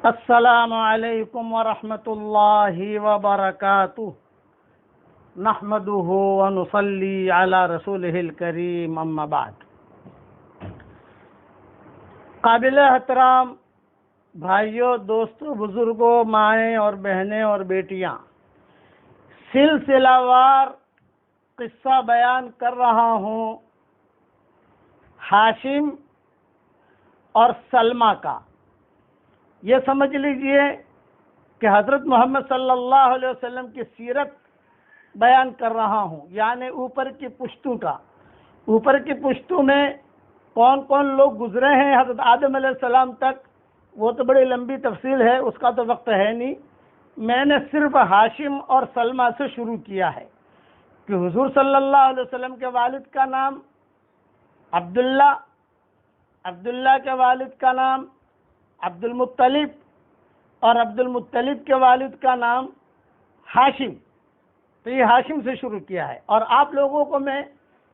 السلام علیکم ورحمۃ اللہ وبرکاتہ نحمده ونصلی علی رسولہ الکریم اما بعد۔ قابل احترام بھائیوں، دوستوں، بزرگوں، مائیں اور بہنیں اور بیٹیاں، سلسلہ وار قصہ بیان کر رہا ہوں ہاشم اور سلمہ کا۔ یہ سمجھ لیجئے کہ حضرت محمد صلی اللہ علیہ وسلم کی سیرت بیان کر رہا ہوں، یعنی اوپر کی پشتوں کا۔ اوپر کی پشتوں میں کون کون لوگ گزرے ہیں حضرت آدم علیہ السلام تک، وہ تو بڑی لمبی تفصیل ہے، اس کا تو وقت ہے نہیں۔ میں نے صرف ہاشم اور سلمہ سے شروع کیا ہے کہ حضور صلی اللہ علیہ وسلم کے والد کا نام عبداللہ، عبداللہ کے والد کا نام عبد المطلب، اور عبد المطلب کے والد کا نام ہاشم۔ تو یہ ہاشم سے شروع کیا ہے، اور آپ لوگوں کو میں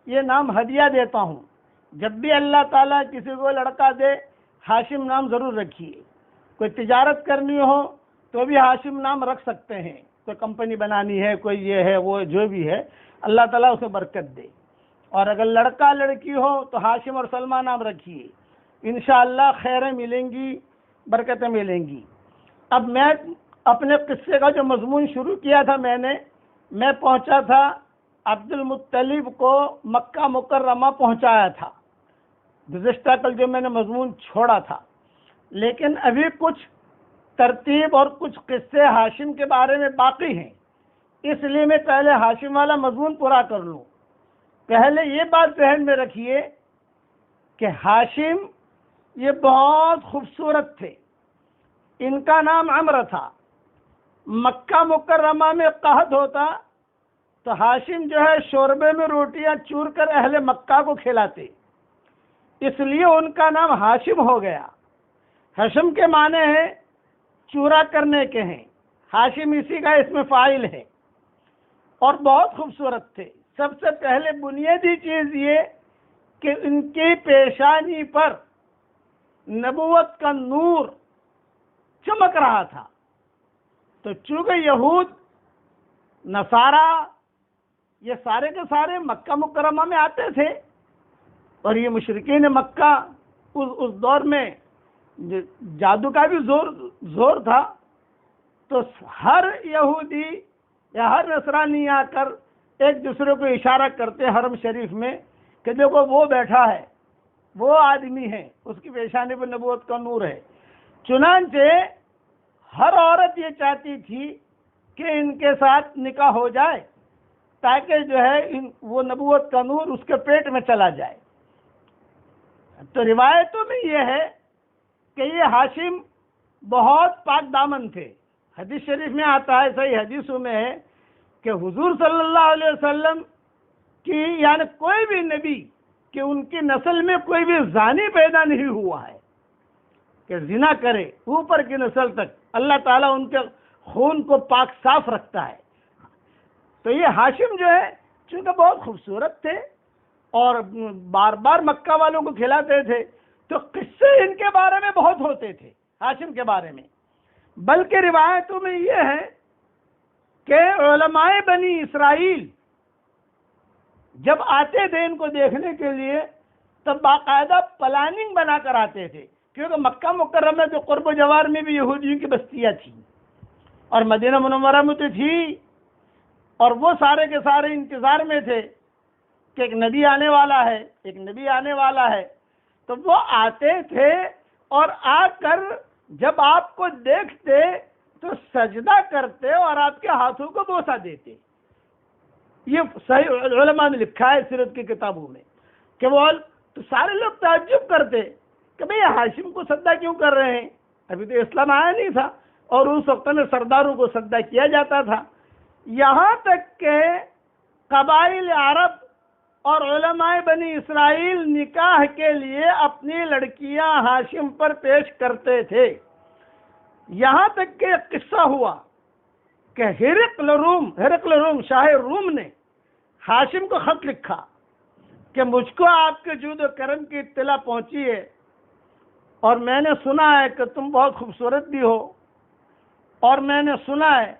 یہ نام ہدیہ دیتا ہوں۔ جب بھی اللہ تعالیٰ کسی کو لڑکا دے، ہاشم نام ضرور رکھیے۔ کوئی تجارت کرنی ہو تو بھی ہاشم نام رکھ سکتے ہیں، کوئی کمپنی بنانی ہے، کوئی یہ ہے وہ جو بھی ہے، اللہ تعالیٰ اسے برکت دے۔ اور اگر لڑکا لڑکی ہو تو ہاشم اور سلمہ نام رکھیے، انشاءاللہ خیریں ملیں گی، برکتیں ملیں گی۔ اب میں اپنے قصے کا جو مضمون شروع کیا تھا، میں پہنچا تھا عبد المطلب کو مکہ مکرمہ پہنچایا تھا گزشتہ کل جو میں نے مضمون چھوڑا تھا، لیکن ابھی کچھ ترتیب اور کچھ قصے ہاشم کے بارے میں باقی ہیں، اس لیے میں پہلے ہاشم والا مضمون پورا کر لوں۔ پہلے یہ بات ذہن میں رکھیے کہ ہاشم یہ بہت خوبصورت تھے۔ ان کا نام عمرو تھا۔ مکہ مکرمہ میں قحط ہوتا تو ہاشم جو ہے شوربے میں روٹیاں چور کر اہل مکہ کو کھلاتے، اس لیے ان کا نام ہاشم ہو گیا۔ ہاشم کے معنی ہے چورا کرنے کے ہیں، ہاشم اسی کا اسم فاعل ہے، اور بہت خوبصورت تھے۔ سب سے پہلے بنیادی چیز یہ کہ ان کی پیشانی پر نبوت کا نور چمک رہا تھا۔ تو چونکہ یہود، نصارہ، یہ سارے کے سارے مکہ مکرمہ میں آتے تھے، اور یہ مشرکین مکہ اس دور میں جادو کا بھی زور تھا، تو ہر یہودی یا ہر نصرانی آ کر ایک دوسرے کو اشارہ کرتے حرم شریف میں کہ دیکھو وہ بیٹھا ہے، وہ آدمی ہے، اس کی پیشانی پر نبوت کا نور ہے۔ چنانچہ ہر عورت یہ چاہتی تھی کہ ان کے ساتھ نکاح ہو جائے، تاکہ جو ہے وہ نبوت کا نور اس کے پیٹ میں چلا جائے۔ تو روایتوں میں یہ ہے کہ یہ ہاشم بہت پاک دامن تھے۔ حدیث شریف میں آتا ہے، صحیح حدیثوں میں ہے کہ حضور صلی اللہ علیہ وسلم کی یعنی کوئی بھی نبی کہ ان کی نسل میں کوئی بھی زانی پیدا نہیں ہوا ہے کہ زنا کرے، اوپر کی نسل تک اللہ تعالیٰ ان کے خون کو پاک صاف رکھتا ہے۔ تو یہ ہاشم جو ہے چونکہ بہت خوبصورت تھے اور بار بار مکہ والوں کو کھلاتے تھے، تو قصے ان کے بارے میں بہت ہوتے تھے ہاشم کے بارے میں۔ بلکہ روایتوں میں یہ ہے کہ علماء بنی اسرائیل جب آتے تھے ان کو دیکھنے کے لیے، تب باقاعدہ پلاننگ بنا کر آتے تھے، کیونکہ مکہ مکرمہ کے قرب و جوار میں بھی یہودیوں کی بستیاں تھیں، اور مدینہ منورہ میں تو تھی، اور وہ سارے کے سارے انتظار میں تھے کہ ایک نبی آنے والا ہے، ایک نبی آنے والا ہے۔ تو وہ آتے تھے، اور آ کر جب آپ کو دیکھتے تو سجدہ کرتے اور آپ کے ہاتھوں کو بوسہ دیتے۔ یہ صحیح علماء نے لکھا ہے سیرت کی کتابوں میں کہ وہ تو سارے لوگ تعجب کرتے کہ بھئی ہاشم کو سجدہ کیوں کر رہے ہیں، ابھی تو اسلام آیا نہیں تھا، اور اس وقت میں سرداروں کو سجدہ کیا جاتا تھا۔ یہاں تک کہ قبائل عرب اور علماء بنی اسرائیل نکاح کے لیے اپنی لڑکیاں ہاشم پر پیش کرتے تھے۔ یہاں تک کہ ایک قصہ ہوا کہ ہرقل روم شاہ روم نے ہاشم کو خط لکھا کہ مجھ کو آپ کے جود و کرم کی اطلاع پہنچی ہے، اور میں نے سنا ہے کہ تم بہت خوبصورت بھی ہو، اور میں نے سنا ہے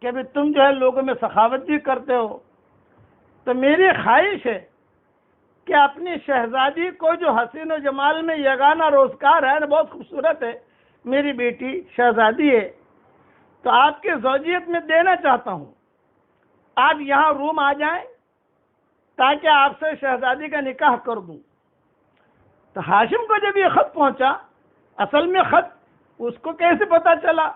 کہ بھی تم جو ہے لوگوں میں سخاوت بھی کرتے ہو، تو میری خواہش ہے کہ اپنی شہزادی کو جو حسین و جمال میں یگانہ روزگار ہے نا، بہت خوبصورت ہے، میری بیٹی شہزادی ہے، تو آپ کے زوجیت میں دینا چاہتا ہوں، آپ یہاں روم آ جائیں تاکہ آپ سے شہزادی کا نکاح کر دوں۔ تو ہاشم کو جب یہ خط پہنچا، اصل میں خط اس کو کیسے پتا چلا؟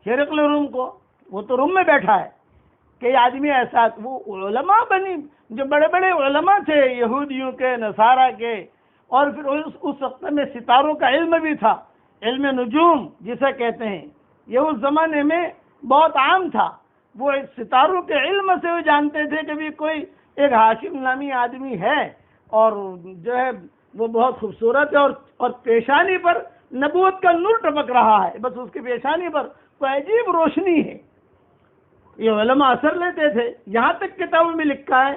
ہرقل روم کو، وہ تو روم میں بیٹھا ہے کہ یہ آدمی ایسا، وہ علماء بنی جو بڑے بڑے علماء تھے یہودیوں کے، نصارہ کے، اور پھر اس وقت میں ستاروں کا علم بھی تھا، علم نجوم جسے کہتے ہیں، یہ اس زمانے میں بہت عام تھا۔ وہ ستاروں کے علم سے وہ جانتے تھے کہ بھی کوئی ایک ہاشم نامی آدمی ہے، اور جو ہے وہ بہت خوبصورت ہے، اور پیشانی پر نبوت کا نور ٹپک رہا ہے، بس اس کی پیشانی پر کوئی عجیب روشنی ہے۔ یہ علماء اثر لیتے تھے، یہاں تک کتابوں میں لکھا ہے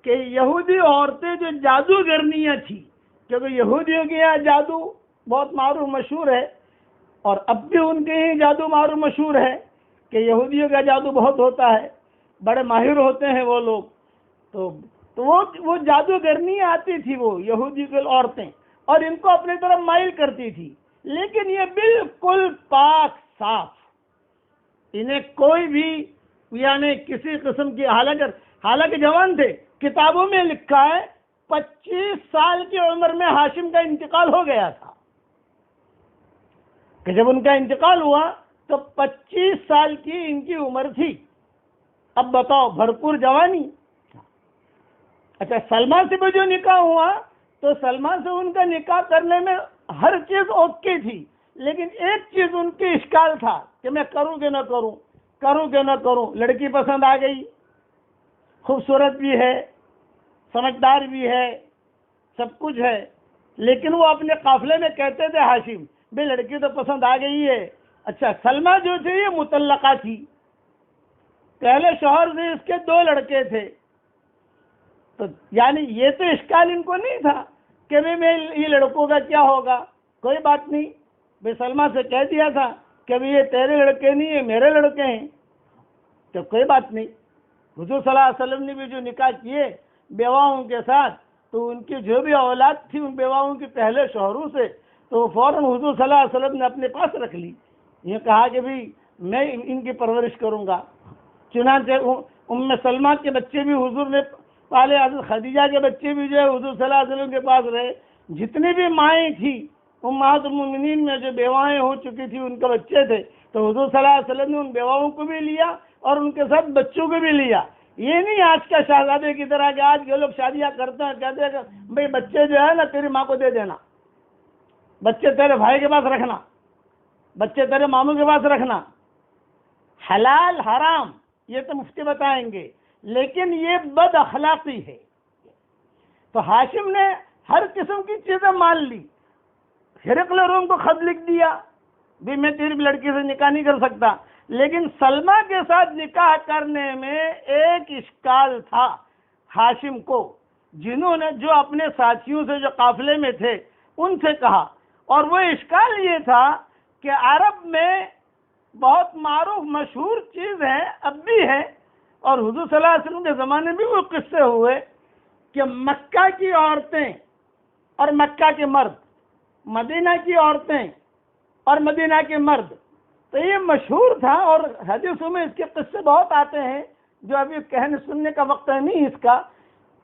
کہ یہودی عورتیں جو جادوگرنیاں تھیں، کیونکہ یہودیوں کے یہاں جادو بہت معروف مشہور ہے، اور اب بھی ان کے ہی جادو معروف مشہور ہے کہ یہودیوں کا جادو بہت ہوتا ہے، بڑے ماہر ہوتے ہیں وہ لوگ، تو وہ جادوگرنی آتی تھی، وہ یہودی کی عورتیں، اور ان کو اپنی طرف مائل کرتی تھی، لیکن یہ بالکل پاک صاف، انہیں کوئی بھی یعنی کسی قسم کی، حالانکہ جوان تھے، کتابوں میں لکھا ہے 25 سال کی عمر میں ہاشم کا انتقال ہو گیا تھا، کہ جب ان کا انتقال ہوا تو 25 سال کی ان کی عمر تھی۔ اب بتاؤ، بھرپور جوانی۔ اچھا، سلمہ سے بھی جو نکاح ہوا تو سلمہ سے ان کا نکاح کرنے میں ہر چیز اوکے تھی، لیکن ایک چیز ان کی اشکال تھا کہ میں کروں کہ نہ کروں، کروں کہ نہ کروں۔ لڑکی پسند آ گئی، خوبصورت بھی ہے، سمجھدار بھی ہے، سب کچھ ہے، لیکن وہ اپنے قافلے میں کہتے تھے ہاشم بھی لڑکی تو پسند آ گئی ہے۔ اچھا، سلمہ جو تھی یہ مطلقہ تھی، پہلے شوہر سے اس کے 2 لڑکے تھے، تو یعنی یہ تو اشکال ان کو نہیں تھا کہ میں یہ لڑکوں کا کیا ہوگا، کوئی بات نہیں، بے سلمہ سے کہہ دیا تھا کہ یہ تیرے لڑکے نہیں ہیں، میرے لڑکے ہیں، تو کوئی بات نہیں۔ حضور صلی اللہ علیہ وسلم نے بھی جو نکاح کیے بیواؤں کے ساتھ، تو ان کی جو بھی اولاد تھی ان بیواؤں کی پہلے شوہروں سے، تو فوراً حضور صلی اللہ علیہ وسلم نے اپنے پاس رکھ لی، یہ کہا کہ بھی میں ان کی پرورش کروں گا۔ چنانچہ ام سلمہ کے بچے بھی حضور نے پالے، حضرت خدیجہ کے بچے بھی جو ہے حضور صلی اللہ علیہ وسلم کے پاس رہے، جتنی بھی مائیں تھیں امہات المومنین میں جو بیوائیں ہو چکی تھی ان کے بچے تھے، تو حضور صلی اللہ علیہ وسلم نے ان بیواؤں کو بھی لیا اور ان کے ساتھ بچوں کو بھی لیا۔ یہ نہیں آج کا شہزادے کی طرح کہ آج کے لوگ شادیاں کرتے ہیں، کہتے ہیں کہ بھئی بچے جو ہے نا تیری ماں کو دے دینا، بچے تیرے بھائی کے پاس رکھنا، بچے تیرے ماموں کے پاس رکھنا۔ حلال حرام یہ تو مفتی بتائیں گے، لیکن یہ بد اخلاقی ہے۔ تو ہاشم نے ہر قسم کی چیزیں مان لی، ہرقل روم کو خط لکھ دیا بھی میں تیری لڑکی سے نکاح نہیں کر سکتا، لیکن سلمہ کے ساتھ نکاح کرنے میں ایک اشکال تھا ہاشم کو، جنہوں نے جو اپنے ساتھیوں سے جو قافلے میں تھے ان سے کہا، اور وہ اشکال یہ تھا کہ عرب میں بہت معروف مشہور چیز ہے، اب بھی ہے، اور حضور صلی اللہ علیہ وسلم کے زمانے میں وہ قصے ہوئے کہ مکہ کی عورتیں اور مکہ کے مرد، مدینہ کی عورتیں اور مدینہ کے مرد، تو یہ مشہور تھا، اور حدیثوں میں اس کے قصے بہت آتے ہیں جو ابھی کہنے سننے کا وقت نہیں اس کا،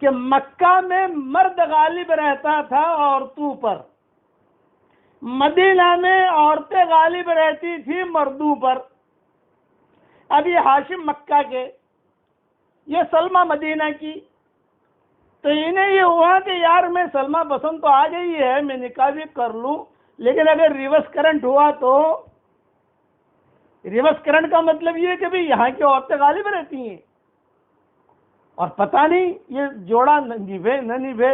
کہ مکہ میں مرد غالب رہتا تھا عورتوں پر، مدینہ میں عورتیں غالب رہتی تھی مردوں پر۔ اب یہ ہاشم مکہ کے، یہ سلمہ مدینہ کی، تو انہیں یہ ہوا کہ یار میں سلمہ پسند تو آ گئی ہے، میں نکاح بھی کر لوں، لیکن اگر ریورس کرنٹ ہوا تو، ریورس کرنٹ کا مطلب یہ ہے کہ بھی یہاں کی عورتیں غالب رہتی ہیں، اور پتہ نہیں یہ جوڑا نبھے نہ نبھے،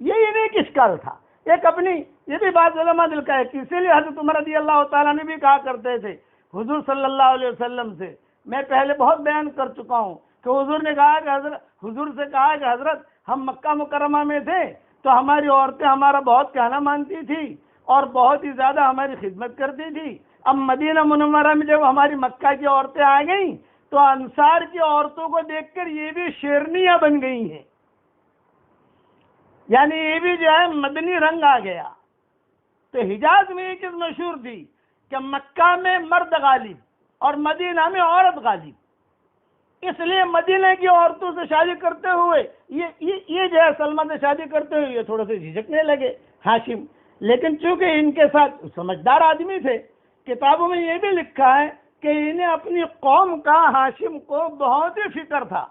یہ انہیں ایک اشکال تھا۔ ایک اپنی یہ بھی بات علماء دل کا ہے، اسی لیے حضرت عمر رضی اللہ تعالیٰ نے بھی کہا کرتے تھے حضور صلی اللہ علیہ وسلم سے، میں پہلے بہت بیان کر چکا ہوں کہ حضور نے کہا کہ حضور سے کہا کہ حضرت ہم مکہ مکرمہ میں تھے تو ہماری عورتیں ہمارا بہت کہنا مانتی تھی، اور بہت ہی زیادہ ہماری خدمت کرتی تھی۔ اب مدینہ منورہ میں جب ہماری مکہ کی عورتیں آ گئیں تو انصار کی عورتوں کو دیکھ کر یہ بھی شیرنیاں بن گئی ہیں، یعنی یہ بھی جو ہے مدنی رنگ آ گیا۔ تو حجاز میں یہ چیز مشہور تھی کہ مکہ میں مرد غالب اور مدینہ میں عورت غالب، اس لیے مدینہ کی عورتوں سے شادی کرتے ہوئے یہ جو ہے سلمہ سے شادی کرتے ہوئے یہ تھوڑے سے جھجکنے لگے ہاشم، لیکن چونکہ ان کے ساتھ سمجھدار آدمی تھے، کتابوں میں یہ بھی لکھا ہے کہ انہیں اپنی قوم کا ہاشم کو بہت ہی فکر تھا،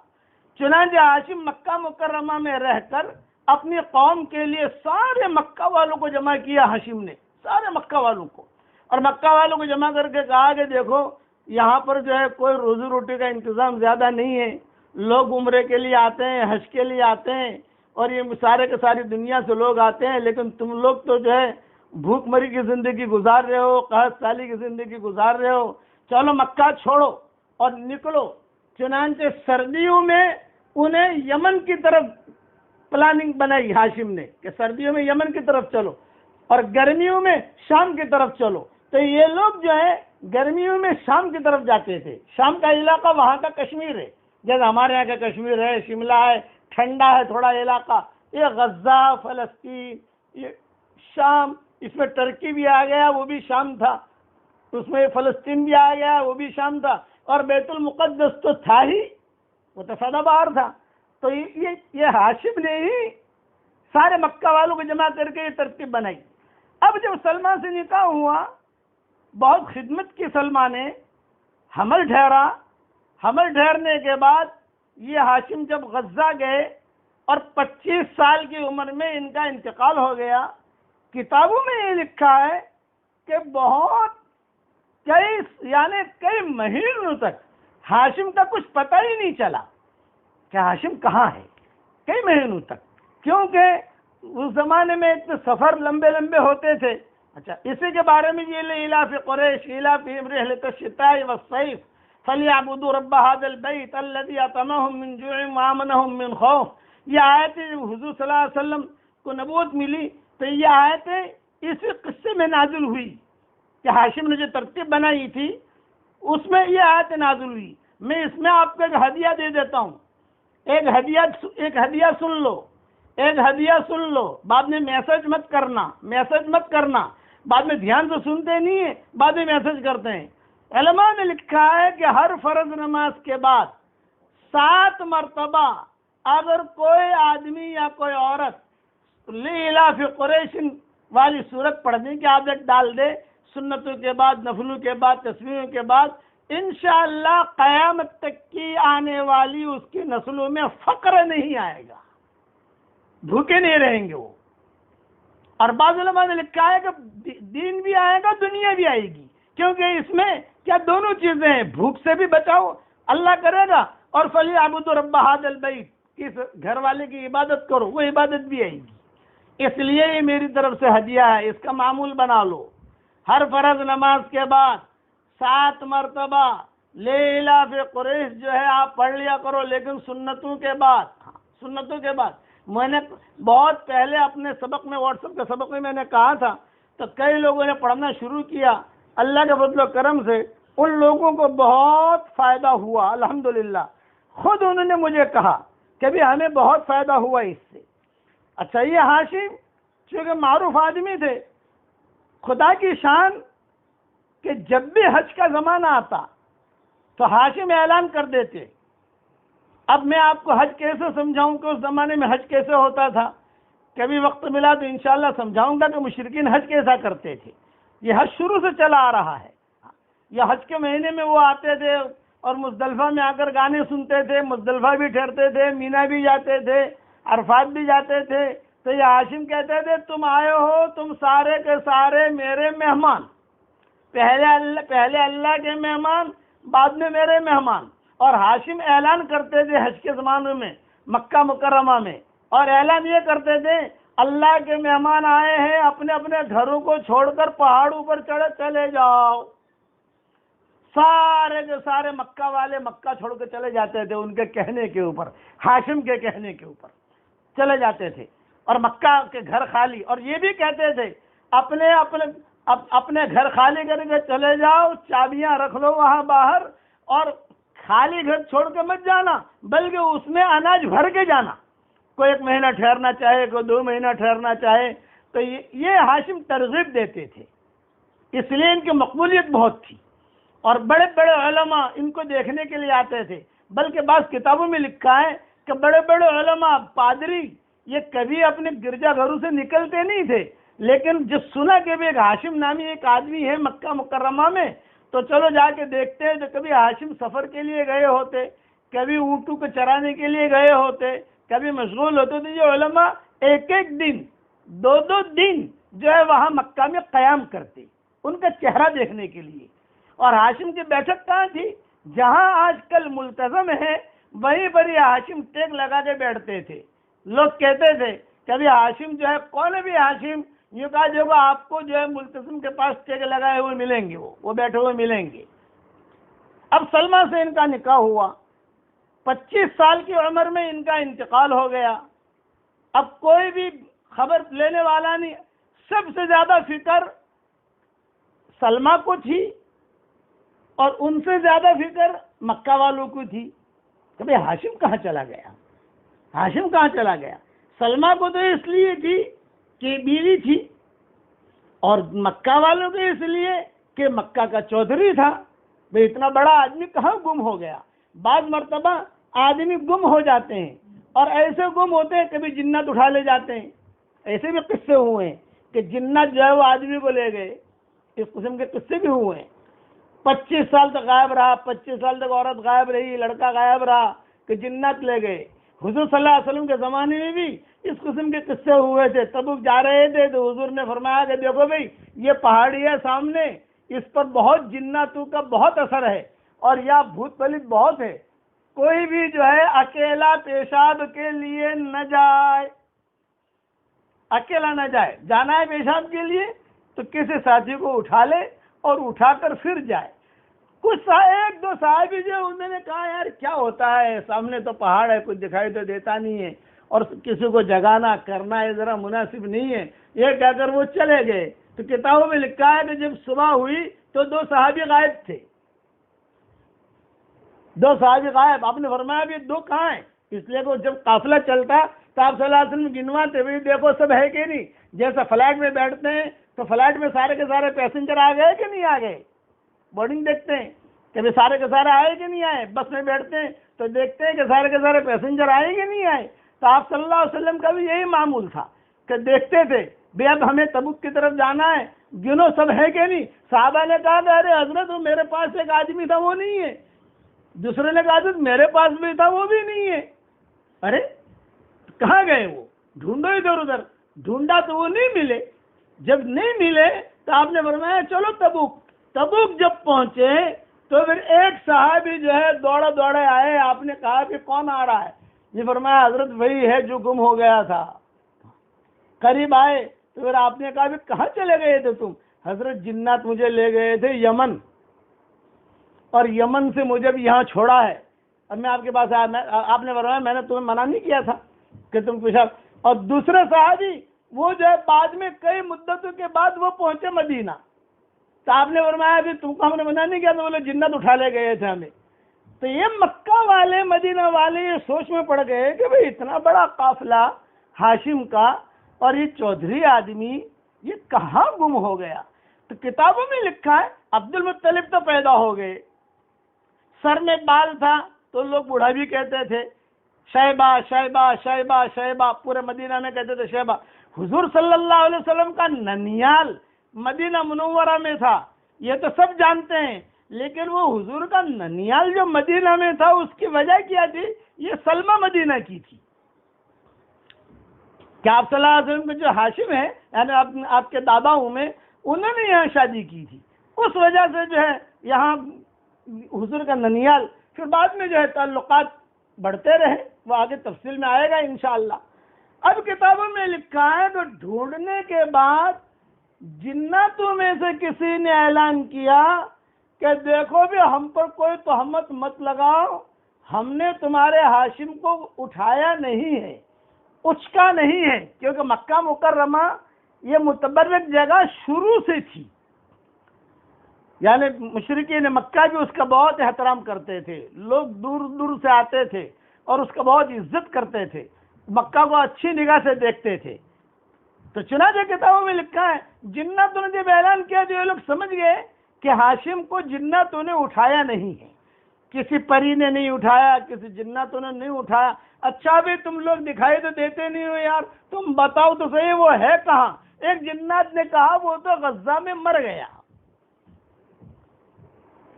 چنانچہ ہاشم مکہ مکرمہ میں رہ کر اپنی قوم کے لیے سارے مکہ والوں کو جمع کیا ہاشم نے، سارے مکہ والوں کو، اور مکہ والوں کو جمع کر کے کہا کہ دیکھو یہاں پر جو ہے کوئی روزی روٹی کا انتظام زیادہ نہیں ہے، لوگ عمرے کے لیے آتے ہیں، حج کے لیے آتے ہیں، اور یہ سارے کے ساری دنیا سے لوگ آتے ہیں، لیکن تم لوگ تو جو ہے بھوک مری کی زندگی گزار رہے ہو، قحط سالی کی زندگی گزار رہے ہو، چلو مکہ چھوڑو اور نکلو۔ چنانچہ سردیوں میں انہیں یمن کی طرف پلاننگ بنائی ہاشم نے کہ سردیوں میں یمن کی طرف چلو اور گرمیوں میں شام کی طرف چلو۔ تو یہ لوگ جو ہے گرمیوں میں شام کی طرف جاتے تھے، شام کا علاقہ وہاں کا کشمیر ہے، جیسے ہمارے یہاں کا کشمیر ہے، شملہ ہے، ٹھنڈا ہے تھوڑا علاقہ، یہ غزہ، فلسطین، یہ شام، اس میں ترکی بھی آ گیا وہ بھی شام تھا، اس میں فلسطین بھی آ گیا وہ بھی شام تھا، اور بیت المقدس تو تھا ہی، وہ تو سدا بہار تھا۔ تو یہ ہاشم نے ہی سارے مکہ والوں کو جمع کر کے یہ ترتیب بنائی۔ اب جب سلمہ سے نکاح ہوا، بہت خدمت کی سلمہ نے، حمل ٹھہرا، حمل ٹھہرنے کے بعد یہ ہاشم جب غزہ گئے اور 25 سال کی عمر میں ان کا انتقال ہو گیا۔ کتابوں میں یہ لکھا ہے کہ بہت کئی مہینوں تک ہاشم کا کچھ پتہ ہی نہیں چلا کہ ہاشم کہاں ہے، کئی مہینوں تک، کیونکہ اس زمانے میں اتنے سفر لمبے لمبے ہوتے تھے۔ اچھا، اسی کے بارے میں یہ لإلاف قریش ایلافہم رحلۃ الشتاء والصیف فلیعبدوا رب هذا البیت الذی اطعمهم من جوع وآمنهم من خوف، یہ آیتیں حضور صلی اللہ علیہ وسلم کو نبوت ملی تو یہ آیتیں اسی قصے میں نازل ہوئی کہ ہاشم نے جو ترتیب بنائی تھی اس میں یہ آیتیں نازل ہوئی۔ میں اس میں آپ کو ایک ہدیہ دے دیتا ہوں، ایک ہدیہ سن لو، ایک ہدیہ سن لو، بعد میں میسج مت کرنا، بعد میں دھیان سے سنتے نہیں ہیں، بعد میں میسج کرتے ہیں۔ علماء نے لکھا ہے کہ ہر فرض نماز کے بعد 7 مرتبہ اگر کوئی آدمی یا کوئی عورت لإلاف قریش والی صورت پڑھنے کی عادت ڈال دے، سنتوں کے بعد، نفلوں کے بعد، تسبیحوں کے بعد، انشاءاللہ قیامت تک کی آنے والی اس کی نسلوں میں فقر نہیں آئے گا، بھوکے نہیں رہیں گے وہ۔ اور بعض علماء نے لکھا ہے کہ دین بھی آئے گا، دنیا بھی آئے گی، کیونکہ اس میں کیا دونوں چیزیں ہیں، بھوک سے بھی بچاؤ اللہ کرے گا، اور فلیعبدوا رب هذا البیت، کس گھر والے کی عبادت کرو، وہ عبادت بھی آئے گی۔ اس لیے یہ میری طرف سے ہدیہ ہے، اس کا معمول بنا لو، ہر فرض نماز کے بعد 7 مرتبہ لإلاف قریش جو ہے آپ پڑھ لیا کرو، لیکن سنتوں کے بعد میں نے بہت پہلے اپنے سبق میں، واٹس ایپ کے سبق میں نے کہا تھا، تو کئی لوگوں نے پڑھنا شروع کیا، اللہ کے فضل و کرم سے ان لوگوں کو بہت فائدہ ہوا الحمدللہ، خود انہوں نے مجھے کہا کہ بھی ہمیں بہت فائدہ ہوا اس سے۔ اچھا، یہ ہاشم چونکہ معروف آدمی تھے، خدا کی شان کہ جب بھی حج کا زمانہ آتا تو ہاشم اعلان کر دیتے۔ اب میں آپ کو حج کیسے سمجھاؤں کہ اس زمانے میں حج کیسے ہوتا تھا، کبھی وقت ملا تو انشاءاللہ سمجھاؤں گا کہ مشرکین حج کیسا کرتے تھے۔ یہ حج شروع سے چلا آ رہا ہے، یہ حج کے مہینے میں وہ آتے تھے اور مزدلفہ میں آ کر گانے سنتے تھے، مزدلفہ بھی ٹھہرتے تھے، مینا بھی جاتے تھے، عرفات بھی جاتے تھے۔ تو یہ ہاشم کہتے تھے تم آئے ہو، تم سارے کے سارے میرے مہمان، پہلے اللہ کے مہمان، بعد میں میرے مہمان۔ اور ہاشم اعلان کرتے تھے حج کے زمانوں میں مکہ مکرمہ میں، اور اعلان یہ کرتے تھے اللہ کے مہمان آئے ہیں، اپنے اپنے گھروں کو چھوڑ کر پہاڑوں پر چلے جاؤ۔ سارے کے سارے مکہ والے مکہ چھوڑ کے چلے جاتے تھے، ان کے کہنے کے اوپر، ہاشم کے کہنے کے اوپر چلے جاتے تھے، اور مکہ کے گھر خالی۔ اور یہ بھی کہتے تھے اپنے گھر خالی کر کے چلے جاؤ، چابیاں رکھ لو وہاں باہر، اور خالی گھر چھوڑ کے مت جانا، بلکہ اس میں اناج بھر کے جانا۔ کوئی 1 مہینہ ٹھہرنا چاہے، کوئی 2 مہینہ ٹھہرنا چاہے، تو یہ ہاشم ترغیب دیتے تھے، اس لیے ان کی مقبولیت بہت تھی، اور بڑے بڑے علماء ان کو دیکھنے کے لیے آتے تھے۔ بلکہ بعض کتابوں میں لکھا ہے کہ بڑے بڑے علماء، پادری، یہ کبھی اپنے گرجا گھروں سے نکلتے نہیں تھے، لیکن جب سنا کہ بھی ایک ہاشم نامی ایک آدمی ہے مکہ مکرمہ میں، تو چلو جا کے دیکھتے ہیں۔ تو کبھی ہاشم سفر کے لیے گئے ہوتے، کبھی اونٹوں کو چرانے کے لیے گئے ہوتے، کبھی مشغول ہوتے، تو یہ علماء ایک دن، 2 دن جو ہے وہاں مکہ میں قیام کرتے ان کا چہرہ دیکھنے کے لیے۔ اور ہاشم کی بیٹھک کہاں تھی؟ جہاں آج کل ملتزم ہے وہیں پر یہ ہاشم ٹیک لگا کے بیٹھتے تھے۔ لوگ کہتے تھے کبھی ہاشم جو ہے، کون ہے بھی ہاشم؟ یہ کہا دیکھو آپ کو جو ہے ملتزم کے پاس ٹیک لگائے ہوئے ملیں گے، وہ بیٹھے ہوئے ملیں گے۔ اب سلمہ سے ان کا نکاح ہوا، 25 سال کی عمر میں ان کا انتقال ہو گیا۔ اب کوئی بھی خبر لینے والا نہیں۔ سب سے زیادہ فکر سلمہ کو تھی، اور ان سے زیادہ فکر مکہ والوں کو تھی کہ بھئی ہاشم کہاں چلا گیا، ہاشم کہاں چلا گیا۔ سلمہ کو تو اس لیے تھی کہ بیوی تھی، اور مکہ والوں کو اس لیے کہ مکہ کا چودھری تھا۔ بھئی اتنا بڑا آدمی کہاں گم ہو گیا؟ بعض مرتبہ آدمی گم ہو جاتے ہیں، اور ایسے گم ہوتے ہیں کبھی جنات اٹھا لے جاتے ہیں۔ ایسے بھی قصے ہوئے ہیں کہ جنات جو ہے وہ آدمی کو لے گئے، اس قسم کے قصے بھی ہوئے ہیں۔ 25 سال تک غائب رہا، 25 سال تک عورت غائب رہی، لڑکا غائب رہا کہ جنات لے گئے۔ حضور صلی اللہ علیہ وسلم کے زمانے میں بھی اس قسم کے قصے ہوئے تھے۔ تبوک جا رہے تھے تو حضور نے فرمایا کہ دیکھو بھئی یہ پہاڑی ہے سامنے، اس پر بہت جناتوں کا بہت اثر ہے، اور یا بھوت پلیت بہت ہے، کوئی بھی جو ہے اکیلا پیشاب کے لیے نہ جائے، اکیلا نہ جائے۔ جانا ہے پیشاب کے لیے تو کسی ساتھی کو اٹھا لے اور اٹھا کر پھر جائے۔ کچھ 1-2 صحابی جو انہوں نے کہا یار کیا ہوتا ہے، سامنے تو پہاڑ ہے، کچھ دکھائی تو دیتا نہیں ہے، اور کسی کو جگانا کرنا ہے ذرا مناسب نہیں ہے، یہ کہہ کر وہ چلے گئے۔ تو کتابوں میں لکھا ہے کہ جب صبح ہوئی تو 2 صحابی غائب تھے، 2 صحابی غائب۔ آپ نے فرمایا ابھی 2 کہاں ہیں؟ اس لیے کہ جب قافلہ چلتا تو آپ صلی اللہ علیہ وسلم گنواتے بھی، دیکھو سب ہے کہ نہیں۔ جیسا فلائٹ میں بیٹھتے ہیں تو فلائٹ میں سارے کے سارے پیسنجر آ گئے کہ نہیں آ گئے، بورڈنگ دیکھتے ہیں کہ بھی سارے کے سارے آئے کہ نہیں آئے۔ بس میں بیٹھتے ہیں تو دیکھتے ہیں کہ سارے کے سارے پیسنجر آئے کہ نہیں آئے۔ تو آپ صلی اللہ علیہ وسلم کا بھی یہی معمول تھا کہ دیکھتے تھے بھئی اب ہمیں تبوک کی طرف جانا ہے، گنو سب ہے کہ نہیں۔ صحابہ نے کہا کہ ارے حضرت وہ میرے پاس ایک آدمی تھا وہ نہیں ہے، دوسرے نے کہا حضرت میرے پاس بھی تھا وہ بھی نہیں ہے۔ ارے کہاں گئے وہ؟ ڈھونڈو ادھر ادھر، ڈھونڈا تو وہ نہیں ملے۔ جب نہیں ملے تو آپ نے فرمایا چلو تبوک۔ تبوک جب پہنچے تو پھر ایک صحابی جو ہے دوڑے آئے۔ آپ نے کہا کہ کون آ رہا ہے؟ یہ فرمایا حضرت وہی ہے جو گم ہو گیا تھا۔ قریب آئے تو پھر آپ نے کہا کہاں چلے گئے تھے تم؟ حضرت جنات مجھے لے گئے تھے یمن، اور یمن سے مجھے بھی یہاں چھوڑا ہے، اب میں آپ کے پاس آیا۔ آپ نے فرمایا میں نے تمہیں منع نہیں کیا تھا کہ تم پیشاب۔ اور دوسرے صحابی وہ جو ہے بعد میں کئی مدتوں کے بعد وہ پہنچے مدینہ، تو آپ نے فرمایا ابھی تم کو ہم نے منع نہیں کیا، تو بولے جنات اٹھا لے گئے تھے ہمیں۔ تو یہ مکہ والے مدینہ والے یہ سوچ میں پڑ گئے کہ بھئی اتنا بڑا قافلہ ہاشم کا، اور یہ چودھری آدمی یہ کہاں گم ہو گیا؟ تو کتابوں میں لکھا ہے عبد المطلب تو پیدا ہو گئے، سر میں بال تھا تو لوگ بوڑھا بھی کہتے تھے، شیبہ شیبہ شیبہ شیبہ، پورے مدینہ میں کہتے تھے شیبہ۔ حضور صلی اللہ علیہ وسلم کا ننیال مدینہ منورہ میں تھا، یہ تو سب جانتے ہیں، لیکن وہ حضور کا ننیال جو مدینہ میں تھا اس کی وجہ کیا تھی؟ یہ سلمہ مدینہ کی تھی کہ آپ صلی اللہ علیہ وسلم کے جو ہاشم ہیں، یعنی آپ کے دادا میں، انہوں نے یہاں شادی کی تھی، اس وجہ سے جو ہے یہاں حضور کا ننیال۔ پھر بعد میں جو ہے تعلقات بڑھتے رہے، وہ آگے تفصیل میں آئے گا انشاءاللہ۔ اب کتابوں میں لکھا ہے تو ڈھونڈنے کے بعد جناتوں میں سے کسی نے اعلان کیا کہ دیکھو بھی ہم پر کوئی تہمت مت لگاؤ، ہم نے تمہارے ہاشم کو اٹھایا نہیں ہے، اچکا نہیں ہے، کیونکہ مکہ مکرمہ یہ متبرک جگہ شروع سے تھی، یعنی مشرکین مکہ بھی اس کا بہت احترام کرتے تھے، لوگ دور دور سے آتے تھے اور اس کا بہت عزت کرتے تھے، مکہ کو اچھی نگاہ سے دیکھتے تھے۔ تو چنانچہ کتابوں میں لکھا ہے جناتوں نے جب اعلان کیا تو یہ لوگ سمجھ گئے کہ ہاشم کو جناتوں نے اٹھایا نہیں ہے، کسی پری نے نہیں اٹھایا، کسی جناتوں نے نہیں اٹھایا۔ اچھا بھی تم لوگ دکھائی تو دیتے نہیں ہو یار، تم بتاؤ تو صحیح وہ ہے کہاں؟ ایک جنات نے کہا وہ تو غزہ میں مر گیا،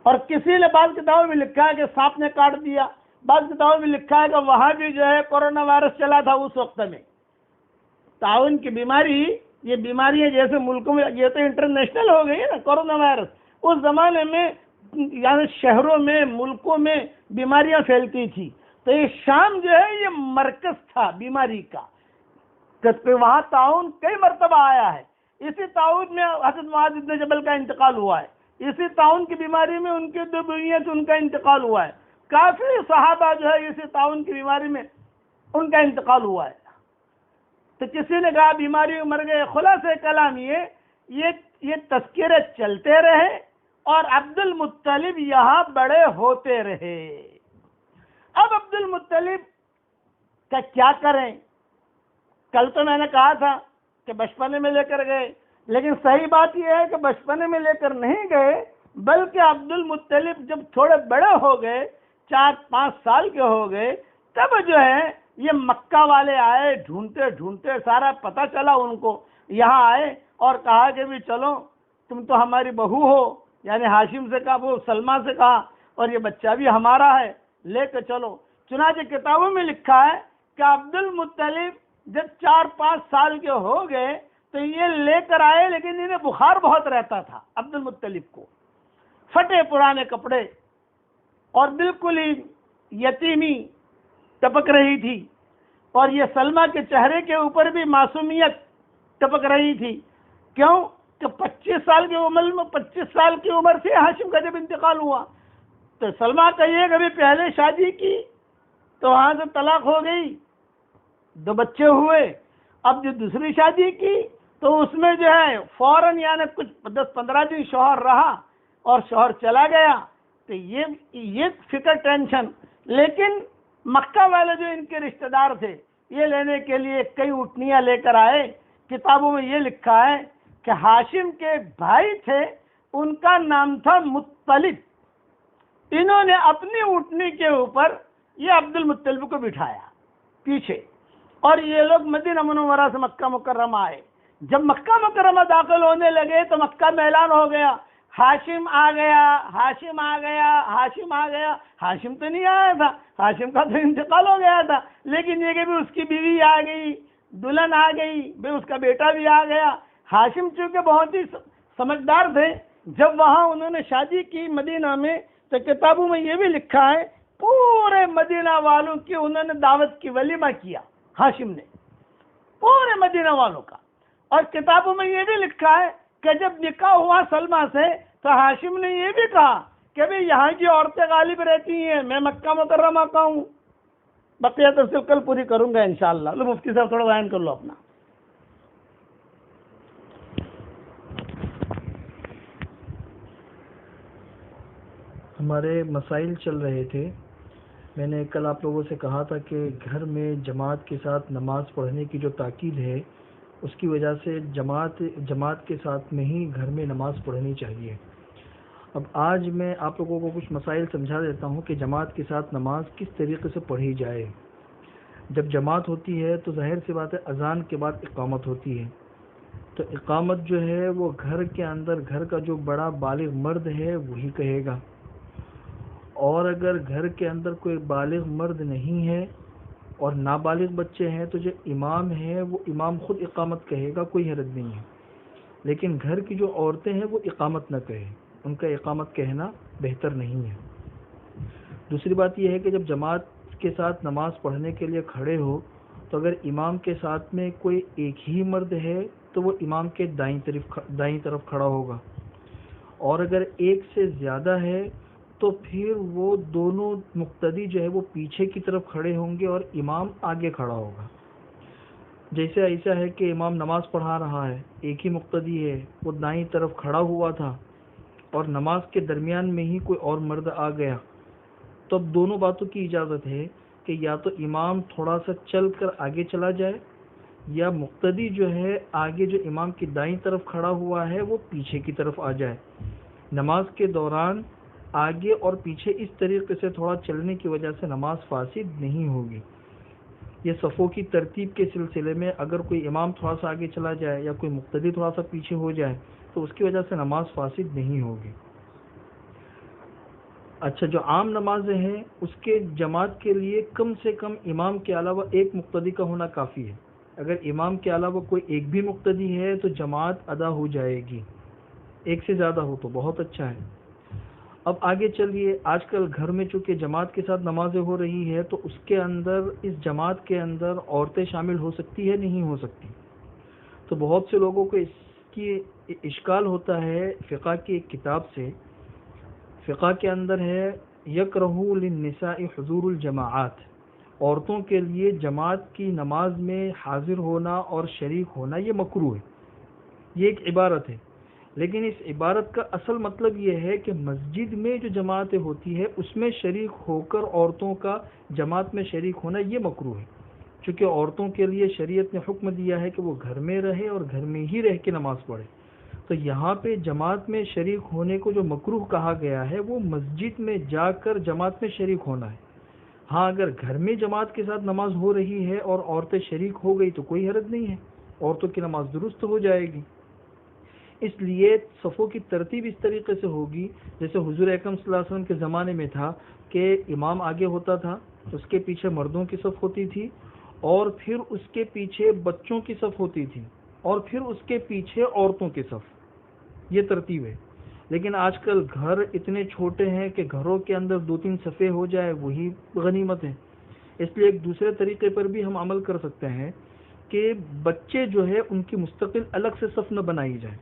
اور کسی نے بعض کتابوں میں لکھا ہے کہ سانپ نے کاٹ دیا، بعض کتابوں میں لکھا ہے کہ وہاں بھی جو ہے کورونا وائرس چلا تھا اس وقت میں۔ تعاون کی بیماری، یہ بیماریاں جیسے ملکوں میں، یہ تو انٹرنیشنل ہو گئی نا کورونا وائرس، اس زمانے میں یعنی شہروں میں ملکوں میں بیماریاں پھیلتی تھی، تو یہ شام جو ہے یہ مرکز تھا بیماری کا، کہ وہاں تعاون کئی مرتبہ آیا ہے۔ اسی تعاون میں حضرت معاذ بن جبل کا انتقال ہوا ہے، اسی تعاون کی بیماری میں ان کے دو بیویاں تھیں ان کا انتقال ہوا ہے، کافی صحابہ جو ہے اسی تعاون کی بیماری میں ان کا انتقال ہوا ہے۔ تو کسی نے کہا بیماری مر گئے۔ خلاصہ کلام یہ تذکرے چلتے رہے اور عبد المطلب یہاں بڑے ہوتے رہے۔ اب عبد المطلب کا کیا کریں؟ کل تو میں نے کہا تھا کہ بچپنے میں لے کر گئے، لیکن صحیح بات یہ ہے کہ بچپنے میں لے کر نہیں گئے، بلکہ عبد المطلب جب تھوڑے بڑے ہو گئے، 4-5 سال کے ہو گئے، تب جو ہے یہ مکہ والے آئے، ڈھونڈتے ڈھونڈتے سارا پتہ چلا ان کو، یہاں آئے اور کہا کہ بھی چلو تم تو ہماری بہو ہو، یعنی ہاشم سے کہا، وہ سلمہ سے کہا، اور یہ بچہ بھی ہمارا ہے، لے کے چلو۔ چنانچہ کتابوں میں لکھا ہے کہ عبد المطلب جب 4-5 سال کے ہو گئے تو یہ لے کر آئے، لیکن انہیں بخار بہت رہتا تھا عبد المطلب کو، پھٹے پرانے کپڑے اور بالکل ہی یتیمی ٹپک رہی تھی، اور یہ سلمہ کے چہرے کے اوپر بھی معصومیت ٹپک رہی تھی۔ کیوں کہ 25 سال کی عمر سے ہاشم کا جب انتقال ہوا تو سلمہ کہیے کبھی پہلے شادی کی تو وہاں سے طلاق ہو گئی، 2 بچے ہوئے، اب جو دوسری شادی کی تو اس میں جو ہے فوراً یعنی کچھ 10-15 دن شوہر رہا اور شوہر چلا گیا، تو یہ فکر ٹینشن۔ لیکن مکہ والے جو ان کے رشتہ دار تھے یہ لینے کے لیے کئی اٹھنیاں لے کر آئے۔ کتابوں میں یہ لکھا ہے کہ ہاشم کے بھائی تھے، ان کا نام تھا مطلب، انہوں نے اپنی اٹھنی کے اوپر یہ عبد المطلب کو بٹھایا پیچھے، اور یہ لوگ مدینہ منورہ سے مکہ مکرمہ آئے۔ جب مکہ مکرمہ داخل ہونے لگے تو مکہ میں اعلان ہو گیا ہاشم آ گیا، ہاشم آ گیا، ہاشم آ گیا۔ ہاشم تو نہیں آیا تھا، ہاشم کا تو انتقال ہو گیا تھا، لیکن یہ کہ بھی اس کی بیوی آ گئی، دلہن آ گئی، بھی اس کا بیٹا بھی آ گیا۔ ہاشم چونکہ بہت ہی سمجھدار تھے، جب وہاں انہوں نے شادی کی مدینہ میں تو کتابوں میں یہ بھی لکھا ہے پورے مدینہ والوں کی انہوں نے دعوت کی، ولیمہ کیا ہاشم نے پورے مدینہ والوں کا۔ اور کتابوں میں یہ بھی لکھا ہے کہ جب نکاح ہوا سلمہ سے تو ہاشم نے یہ بھی کہا کہ بھی یہاں کی عورتیں غالب رہتی ہیں، میں مکہ مکرمہ کا ہوں۔ بقیہ تفصیل کل پوری کروں گا انشاءاللہ۔ لو مفتی صاحب تھوڑا بیان کر لو اپنا۔ ہمارے مسائل چل رہے تھے، میں نے کل آپ لوگوں سے کہا تھا کہ گھر میں جماعت کے ساتھ نماز پڑھنے کی جو تاکید ہے اس کی وجہ سے جماعت کے ساتھ میں ہی گھر میں نماز پڑھنی چاہیے۔ اب آج میں آپ لوگوں کو کچھ مسائل سمجھا دیتا ہوں کہ جماعت کے ساتھ نماز کس طریقے سے پڑھی جائے۔ جب جماعت ہوتی ہے تو ظاہر سی بات ہے اذان کے بعد اقامت ہوتی ہے، تو اقامت جو ہے وہ گھر کے اندر گھر کا جو بڑا بالغ مرد ہے وہی کہے گا، اور اگر گھر کے اندر کوئی بالغ مرد نہیں ہے اور نابالغ بچے ہیں تو جو امام ہے وہ امام خود اقامت کہے گا، کوئی حرج نہیں ہے۔ لیکن گھر کی جو عورتیں ہیں وہ اقامت نہ کہیں، ان کا اقامت کہنا بہتر نہیں ہے۔ دوسری بات یہ ہے کہ جب جماعت کے ساتھ نماز پڑھنے کے لیے کھڑے ہو تو اگر امام کے ساتھ میں کوئی ایک ہی مرد ہے تو وہ امام کے دائیں طرف کھڑا ہوگا، اور اگر ایک سے زیادہ ہے تو پھر وہ دونوں مقتدی جو ہے وہ پیچھے کی طرف کھڑے ہوں گے اور امام آگے کھڑا ہوگا۔ جیسے ایسا ہے کہ امام نماز پڑھا رہا ہے، ایک ہی مقتدی ہے، وہ دائیں طرف کھڑا ہوا تھا اور نماز کے درمیان میں ہی کوئی اور مرد آ گیا، تو اب دونوں باتوں کی اجازت ہے کہ یا تو امام تھوڑا سا چل کر آگے چلا جائے، یا مقتدی جو ہے آگے جو امام کی دائیں طرف کھڑا ہوا ہے وہ پیچھے کی طرف آ جائے۔ نماز کے دوران آگے اور پیچھے اس طریقے سے تھوڑا چلنے کی وجہ سے نماز فاسد نہیں ہوگی۔ یہ صفوں کی ترتیب کے سلسلے میں اگر کوئی امام تھوڑا سا آگے چلا جائے یا کوئی مقتدی تھوڑا سا پیچھے ہو جائے تو اس کی وجہ سے نماز فاسد نہیں ہوگی۔ اچھا، جو عام نمازیں ہیں اس کے جماعت کے لیے کم سے کم امام کے علاوہ ایک مقتدی کا ہونا کافی ہے۔ اگر امام کے علاوہ کوئی ایک بھی مقتدی ہے تو جماعت ادا ہو جائے گی، ایک سے زیادہ ہو تو بہت اچھا ہے۔ اب آگے چلیے، آج کل گھر میں چونکہ جماعت کے ساتھ نمازیں ہو رہی ہے تو اس کے اندر، اس جماعت کے اندر عورتیں شامل ہو سکتی ہے نہیں ہو سکتی؟ تو بہت سے لوگوں کو اس کی اشکال ہوتا ہے فقہ کی ایک کتاب سے۔ فقہ کے اندر ہے یکرہ للنساء حضور الجماعات، عورتوں کے لیے جماعت کی نماز میں حاضر ہونا اور شریک ہونا یہ مکروہ ہے۔ یہ ایک عبارت ہے، لیکن اس عبارت کا اصل مطلب یہ ہے کہ مسجد میں جو جماعتیں ہوتی ہے اس میں شریک ہو کر عورتوں کا جماعت میں شریک ہونا یہ مکروہ ہے، چونکہ عورتوں کے لیے شریعت نے حکم دیا ہے کہ وہ گھر میں رہے اور گھر میں ہی رہ کے نماز پڑھے۔ تو یہاں پہ جماعت میں شریک ہونے کو جو مکروہ کہا گیا ہے وہ مسجد میں جا کر جماعت میں شریک ہونا ہے۔ ہاں، اگر گھر میں جماعت کے ساتھ نماز ہو رہی ہے اور عورتیں شریک ہو گئی تو کوئی حرج نہیں ہے، عورتوں کی نماز درست ہو جائے گی۔ اس لیے صفوں کی ترتیب اس طریقے سے ہوگی جیسے حضور اکرم صلی اللہ علیہ وسلم کے زمانے میں تھا کہ امام آگے ہوتا تھا، اس کے پیچھے مردوں کی صف ہوتی تھی، اور پھر اس کے پیچھے بچوں کی صف ہوتی تھی، اور پھر اس کے پیچھے عورتوں کی صف۔ یہ ترتیب ہے۔ لیکن آج کل گھر اتنے چھوٹے ہیں کہ گھروں کے اندر 2-3 صفیں ہو جائے وہی غنیمت ہے۔ اس لیے ایک دوسرے طریقے پر بھی ہم عمل کر سکتے ہیں کہ بچے جو ہے ان کی مستقل الگ سے صف نہ بنائی جائے۔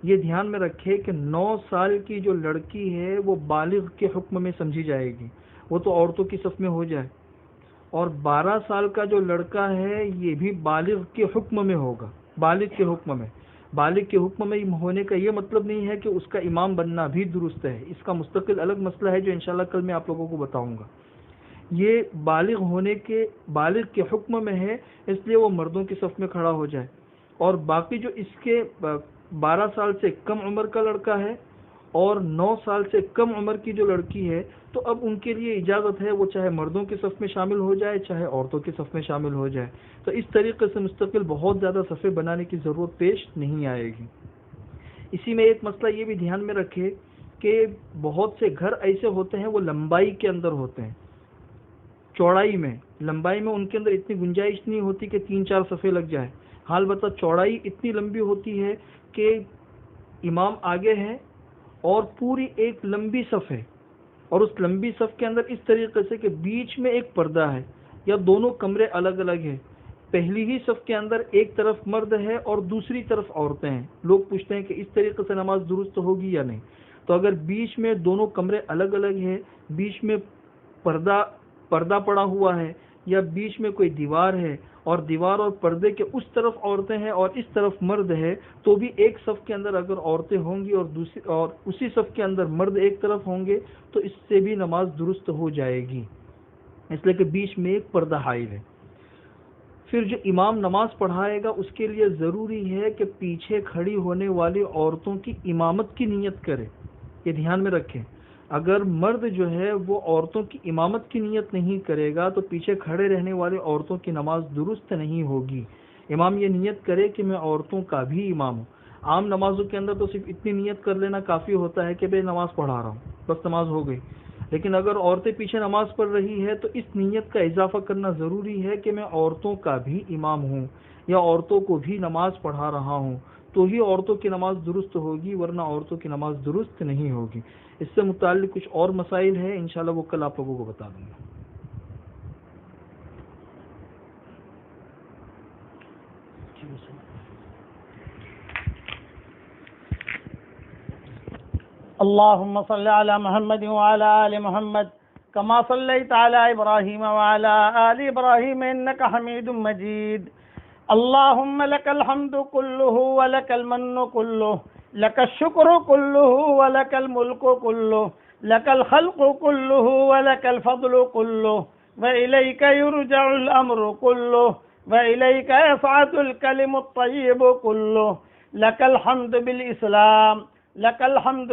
یہ دھیان میں رکھے کہ 9 سال کی جو لڑکی ہے وہ بالغ کے حکم میں سمجھی جائے گی، وہ تو عورتوں کی صف میں ہو جائے، اور 12 سال کا جو لڑکا ہے یہ بھی بالغ کے حکم میں ہوگا، بالغ کے حکم میں۔ بالغ کے حکم میں ہونے کا یہ مطلب نہیں ہے کہ اس کا امام بننا بھی درست ہے، اس کا مستقل الگ مسئلہ ہے جو انشاءاللہ کل میں آپ لوگوں کو بتاؤں گا۔ یہ بالغ کے حکم میں ہے، اس لیے وہ مردوں کی صف میں کھڑا ہو جائے، اور باقی جو اس کے 12 سال سے کم عمر کا لڑکا ہے اور 9 سال سے کم عمر کی جو لڑکی ہے تو اب ان کے لیے اجازت ہے وہ چاہے مردوں کی صف میں شامل ہو جائے چاہے عورتوں کی صف میں شامل ہو جائے۔ تو اس طریقے سے مستقل بہت زیادہ صفیں بنانے کی ضرورت پیش نہیں آئے گی۔ اسی میں ایک مسئلہ یہ بھی دھیان میں رکھے کہ بہت سے گھر ایسے ہوتے ہیں وہ لمبائی کے اندر ہوتے ہیں، چوڑائی میں ان کے اندر اتنی گنجائش نہیں ہوتی کہ 3-4 صفیں لگ جائے، حال بتا چوڑائی اتنی لمبی ہوتی ہے کہ امام آگے ہے اور پوری ایک لمبی صف ہے، اور اس لمبی صف کے اندر اس طریقے سے کہ بیچ میں ایک پردہ ہے یا دونوں کمرے الگ الگ ہیں، پہلی ہی صف کے اندر ایک طرف مرد ہے اور دوسری طرف عورتیں ہیں۔ لوگ پوچھتے ہیں کہ اس طریقے سے نماز درست ہوگی یا نہیں؟ تو اگر بیچ میں دونوں کمرے الگ الگ ہیں، بیچ میں پردہ پڑا ہوا ہے، یا بیچ میں کوئی دیوار ہے اور دیوار اور پردے کے اس طرف عورتیں ہیں اور اس طرف مرد ہے، تو بھی ایک صف کے اندر اگر عورتیں ہوں گی اور اسی صف کے اندر مرد ایک طرف ہوں گے تو اس سے بھی نماز درست ہو جائے گی، اس لیے کہ بیچ میں ایک پردہ حائل ہے۔ پھر جو امام نماز پڑھائے گا اس کے لیے ضروری ہے کہ پیچھے کھڑی ہونے والی عورتوں کی امامت کی نیت کرے۔ یہ دھیان میں رکھیں، اگر مرد جو ہے وہ عورتوں کی امامت کی نیت نہیں کرے گا تو پیچھے کھڑے رہنے والی عورتوں کی نماز درست نہیں ہوگی۔ امام یہ نیت کرے کہ میں عورتوں کا بھی امام ہوں۔ عام نمازوں کے اندر تو صرف اتنی نیت کر لینا کافی ہوتا ہے کہ میں نماز پڑھا رہا ہوں، بس نماز ہو گئی۔ لیکن اگر عورتیں پیچھے نماز پڑھ رہی ہے تو اس نیت کا اضافہ کرنا ضروری ہے کہ میں عورتوں کا بھی امام ہوں یا عورتوں کو بھی نماز پڑھا رہا ہوں، تو ہی عورتوں کی نماز درست ہوگی، ورنہ عورتوں کی نماز درست نہیں ہوگی۔ اس سے متعلق کچھ اور مسائل ہیں، انشاءاللہ وہ کل آپ لوگوں کو بتا دوں گا۔ اللهم صل على محمد وعلى آل محمد كما صليت على إبراهيم وعلى آل إبراهيم إنك حميد مجيد اللهم لك الحمد كله ولك المن كله، لك الشكر كله ولك الملك كله، لك الخلق كله ولك الفضل كله، وإليك يرجع الأمر كله، وإليك يصعد الكلم الطيب كله. لك الحمد بالإسلام، لك الحمد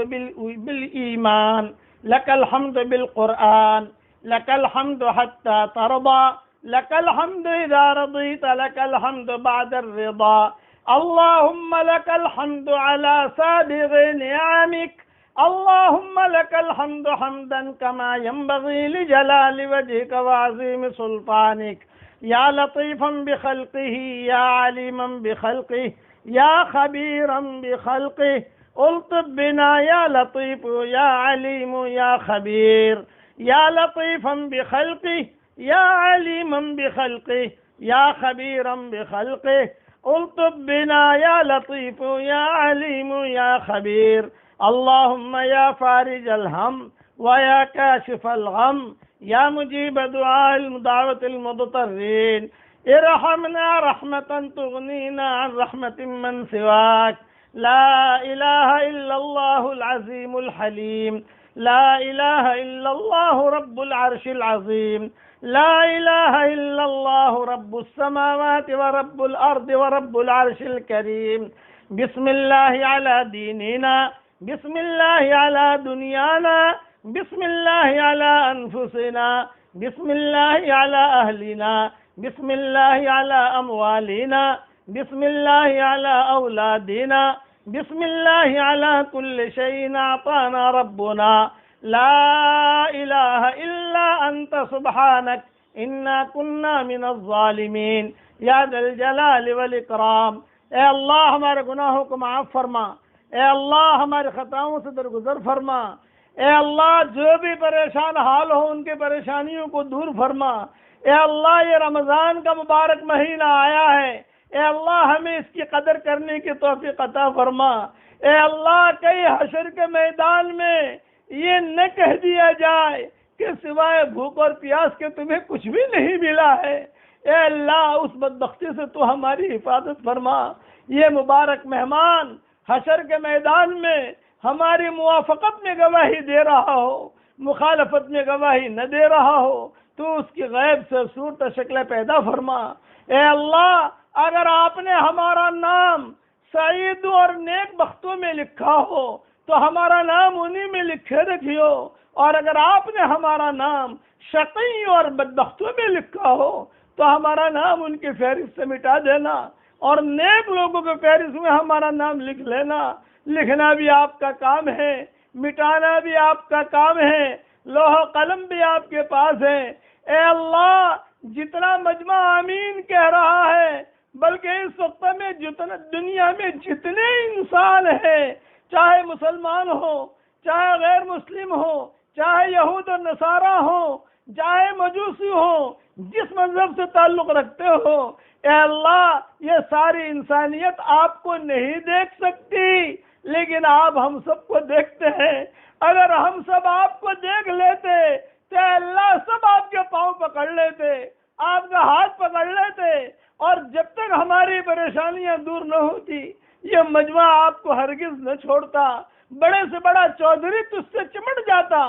بالإيمان، لك الحمد بالقرآن، لك الحمد حتى ترضى، لك الحمد إذا رضيت، لك الحمد بعد الرضا. اللهم لك الحمد على سابغ نعمك، اللهم لك الحمد حمدا كما ينبغي لجلال وجهك وعظيم سلطانك. یا لطیفا بخلقه یا علیما بخلقه یا خبیرا بخلقه الطف بنا یا لطیف یا علیم یا خبیر. یا لطیفا بخلقه یا علیما بخلقه یا خبیرا بخلقه الطف بنا یا لطیف یا علیم یا خبیر. اللهم یا فارج الهم ویا کاشف الغم یا مجیب دعاء دعوت المضطرین ارحمنا رحمة تغنینا عن رحمة من سواک. لا الہ الا اللہ العظیم الحلیم، لا الہ الا اللہ رب العرش العظیم، لا الہ الا اللہ رب السماوات ورب الارض ورب العرش الکریم. بسم اللہ علی دیننا، بسم اللہ علی دنیانا، بسم اللہ علی انفسنا، بسم اللہ علی اہلنا، بسم اللہ علی اموالنا، بسم اللہ علی اولادنا، بسم اللہ علی کل شیء اعطانا ربنا. لا الہ الا انت سبحانک انا کنا من الظالمین. یا ذا الجلال والاکرام، اے اللہ ہمارے گناہوں کو معاف فرما، اے اللہ ہمارے خطاؤں سے درگزر فرما، اے اللہ جو بھی پریشان حال ہو ان کے پریشانیوں کو دور فرما. اے اللہ یہ رمضان کا مبارک مہینہ آیا ہے، اے اللہ ہمیں اس کی قدر کرنے کی توفیق عطا فرما. اے اللہ کئی حشر کے میدان میں یہ نہ کہہ دیا جائے کہ سوائے بھوک اور پیاس کے تمہیں کچھ بھی نہیں ملا ہے. اے اللہ اس بدبختی سے تو ہماری حفاظت فرما. یہ مبارک مہمان حشر کے میدان میں ہماری موافقت میں گواہی دے رہا ہو، مخالفت میں گواہی نہ دے رہا ہو، تو اس کی غیب سے صورت شکل پیدا فرما. اے اللہ اگر آپ نے ہمارا نام سعید اور نیک بختوں میں لکھا ہو تو ہمارا نام انہی میں لکھے رکھیو، اور اگر آپ نے ہمارا نام شقی اور بدبختوں میں لکھا ہو تو ہمارا نام ان کی فہرست سے مٹا دینا، اور نیک لوگوں کے فہرست میں ہمارا نام لکھ لینا. لکھنا بھی آپ کا کام ہے، مٹانا بھی آپ کا کام ہے، لوح و قلم بھی آپ کے پاس ہے. اے اللہ جتنا مجمع آمین کہہ رہا ہے، بلکہ اس وقت میں جتنا دنیا میں جتنے انسان ہیں، چاہے مسلمان ہو، چاہے غیر مسلم ہو، چاہے یہود و نصارہ ہو، چاہے مجوسی ہو، جس مذہب سے تعلق رکھتے ہو، اے اللہ یہ ساری انسانیت آپ کو نہیں دیکھ سکتی، لیکن آپ ہم سب کو دیکھتے ہیں. اگر ہم سب آپ کو دیکھ لیتے تو اے اللہ سب آپ کے پاؤں پکڑ لیتے، آپ کا ہاتھ پکڑ لیتے، اور جب تک ہماری پریشانیاں دور نہ ہوتی یہ مجمع آپ کو ہرگز نہ چھوڑتا. بڑے سے بڑا چودھری تجھ سے چمٹ جاتا.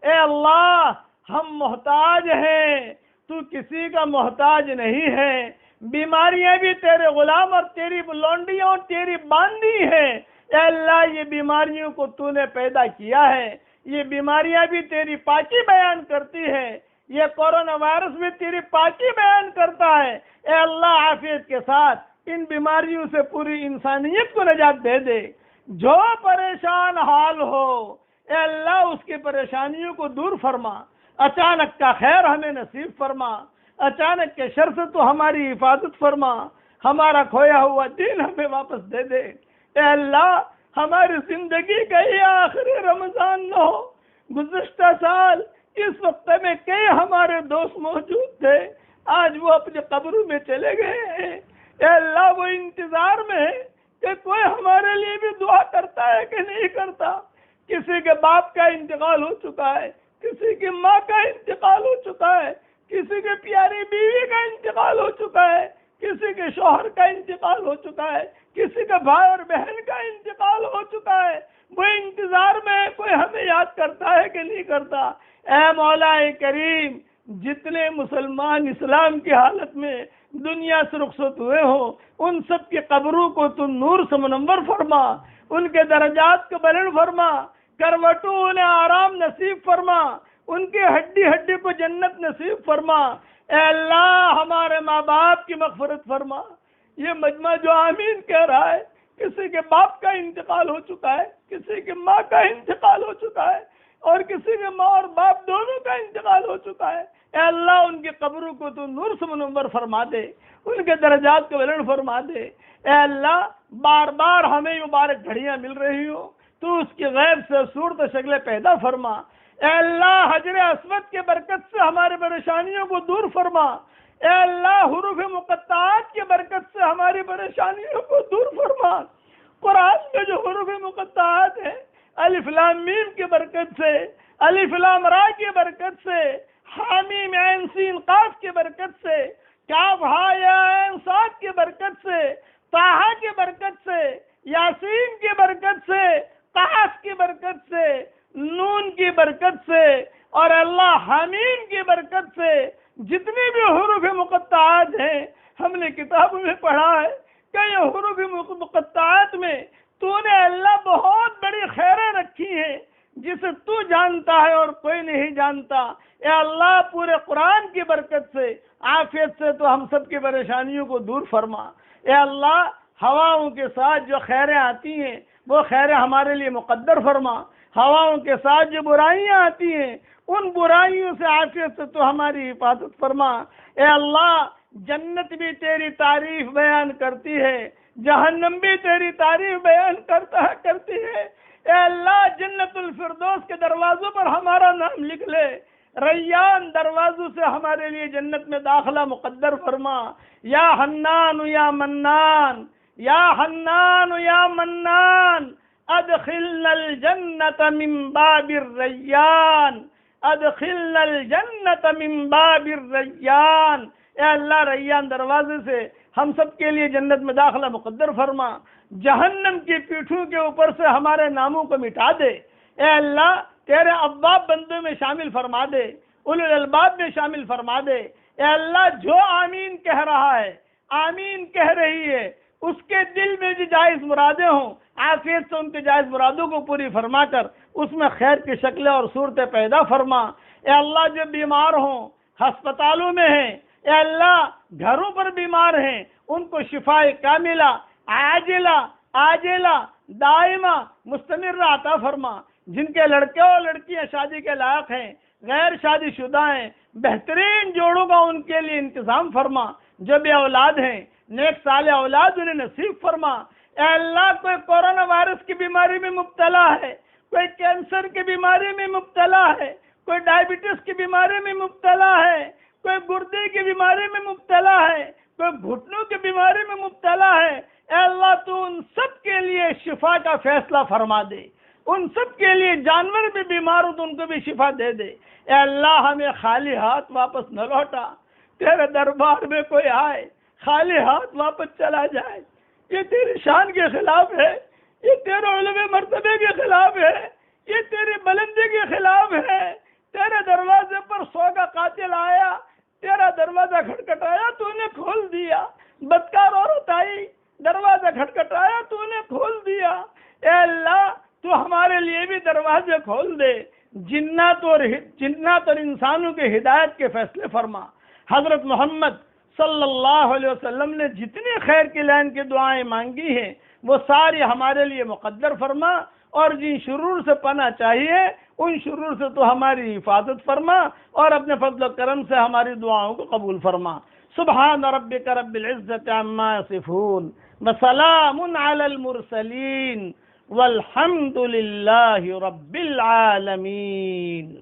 اے اللہ ہم محتاج ہیں، تو کسی کا محتاج نہیں ہے. بیماریاں بھی تیرے غلام اور تیری لونڈیاں اور تیری باندی ہیں. اے اللہ یہ بیماریوں کو تو نے پیدا کیا ہے، یہ بیماریاں بھی تیری پاکی بیان کرتی ہے، یہ کورونا وائرس بھی تیری پاکی بیان کرتا ہے. اے اللہ عافیت کے ساتھ ان بیماریوں سے پوری انسانیت کو نجات دے دے. جو پریشان حال ہو اے اللہ اس کی پریشانیوں کو دور فرما. اچانک کا خیر ہمیں نصیب فرما، اچانک کے شر سے تو ہماری حفاظت فرما. ہمارا کھویا ہوا دین ہمیں واپس دے دے. اے اللہ ہماری زندگی کا یہ آخری رمضان نہ ہو. گزشتہ سال اس وقت میں کئی ہمارے دوست موجود تھے، آج وہ اپنے قبروں میں چلے گئے ہیں. اے اللہ وہ انتظار میں کہ کوئی ہمارے لیے بھی دعا کرتا ہے کہ نہیں کرتا. کسی کے باپ کا انتقال ہو چکا ہے، کسی کی ماں کا انتقال ہو چکا ہے، کسی کے پیاری بیوی کا انتقال ہو چکا ہے، کسی کے شوہر کا انتقال ہو چکا ہے، کسی کا بھائی اور بہن کا انتقال ہو چکا ہے، وہ انتظار میں ہے کوئی ہمیں یاد کرتا ہے کہ نہیں کرتا۔ اے مولا کریم، جتنے مسلمان اسلام کی حالت میں دنیا سے رخصت ہوئے ہوں، ان سب کی قبروں کو تو نور سے منور فرما، ان کے درجات کو بلند فرما، کروٹوں انہیں آرام نصیب فرما، ان کی ہڈی ہڈی کو جنت نصیب فرما۔ اے اللہ، ہمارے ماں باپ کی مغفرت فرما۔ یہ مجمع جو آمین کہہ رہا ہے، کسی کے باپ کا انتقال ہو چکا ہے، کسی کی ماں کا انتقال ہو چکا ہے، اور کسی کے ماں اور باپ دونوں کا انتقال ہو چکا ہے۔ اے اللہ، ان کی قبروں کو تو نور سے منور فرما دے، ان کے درجات کو بلند فرما دے۔ اے اللہ، بار بار ہمیں مبارک گھڑیاں مل رہی ہوں، تو اس کی غیب سے صورت شکلیں پیدا فرما۔ اے اللہ، حجر اسود کے برکت سے ہماری پریشانیوں کو دور فرما۔ اے اللہ، حروف مقطعات کے برکت سے ہماری پریشانیوں کو دور فرما۔ قرآن میں جو حروف مقطعات ہیں، الف لام میم کی برکت سے، الف لام را کی برکت سے، حامیم عین سین قاف کی برکت سے، کاف ہا یا عین صاد کی برکت سے، طٰہٰ کی برکت سے، یاسین کی برکت سے، قاف کی برکت سے، نون کی برکت سے، اور اللہ حامیم کی برکت سے جتنی بھی حروف مقطعات ہیں، ہم نے کتابوں میں پڑھا ہے کہ یہ حروف مقطعات میں تو نے اللہ بہت بڑی خیریں رکھی ہیں جسے تو جانتا ہے اور کوئی نہیں جانتا۔ اے اللہ، پورے قرآن کی برکت سے، عافیت سے تو ہم سب کی پریشانیوں کو دور فرما۔ اے اللہ، ہواؤں کے ساتھ جو خیریں آتی ہیں وہ خیریں ہمارے لیے مقدر فرما۔ ہواؤں کے ساتھ جو برائیاں آتی ہیں ان برائیوں سے عافیت سے تو ہماری حفاظت فرما۔ اے اللہ، جنت بھی تیری تعریف بیان کرتی ہے، جہنم بھی تیری تعریف بیان کرتی ہے۔ اے اللہ، جنت الفردوس کے دروازوں پر ہمارا نام لکھ لے، ریان دروازوں سے ہمارے لیے جنت میں داخلہ مقدر فرما۔ یا حنان یا منان، یا حنان یا منان، ادخلنا الجنت من باب الریان، ادخلنا الجنت من باب الریان۔ اے اللہ، ریان دروازے سے ہم سب کے لیے جنت میں داخلہ مقدر فرما۔ جہنم کی پیٹھوں کے اوپر سے ہمارے ناموں کو مٹا دے۔ اے اللہ، تیرے ابواب بندوں میں شامل فرما دے، اولو الالباب میں شامل فرما دے۔ اے اللہ، جو آمین کہہ رہا ہے، آمین کہہ رہی ہے، اس کے دل میں جو جائز مرادیں ہوں، عافیت سے ان کے جائز مرادوں کو پوری فرما کر اس میں خیر کی شکلیں اور صورتیں پیدا فرما۔ اے اللہ، جو بیمار ہوں، ہسپتالوں میں ہیں، اے اللہ، گھروں پر بیمار ہیں، ان کو شفاء کاملہ، عاجلہ، آجلہ، دائمہ، مستمرہ عطا فرما۔ جن کے لڑکے اور لڑکیاں شادی کے لائق ہیں، غیر شادی شدہ ہیں، بہترین جوڑوں کا ان کے لیے انتظام فرما۔ جو بھی اولاد ہیں، نیک صالح اولاد انہیں نصیب فرما۔ اے اللہ، کوئی کورونا وائرس کی بیماری میں مبتلا ہے، کوئی کینسر کی بیماری میں مبتلا ہے، کوئی ڈائبٹیز کی بیماری میں مبتلا ہے، کوئی گردے کی بیماری میں مبتلا ہے، کوئی گھٹنوں کی بیماری میں مبتلا ہے، اے اللہ، تو ان سب کے لیے شفا کا فیصلہ فرما دے۔ ان سب کے لیے، جانور بھی بیمار ہو تو ان کو بھی شفا دے دے۔ اے اللہ، ہمیں خالی ہاتھ واپس نہ لوٹا۔ تیرے دربار میں کوئی آئے خالی ہاتھ واپس چلا جائے، یہ تیری شان کے خلاف ہے، یہ تیرے علو مرتبے کے خلاف ہے، یہ تیری بلندی کے خلاف ہے۔ تیرے دروازے پر 100 کا قاتل آیا، تیرا دروازہ کھٹکھٹایا، تو نے کھول دیا۔ بدکار عورت آئی، دروازہ کھٹکھٹایا، تو نے کھول دیا۔ اے اللہ، تو ہمارے لیے بھی دروازے کھول دے۔ جنات اور انسانوں کے ہدایت کے فیصلے فرما۔ حضرت محمد صلی اللہ علیہ وسلم نے جتنی خیر کی لائن کی دعائیں مانگی ہیں وہ ساری ہمارے لیے مقدر فرما، اور جن شرور سے پناہ چاہیے ان شرور سے تو ہماری حفاظت فرما، اور اپنے فضل و کرم سے ہماری دعاؤں کو قبول فرما۔ سبحان ربک رب العزت عما یصفون وسلام علی المرسلین والحمد للہ رب العالمین۔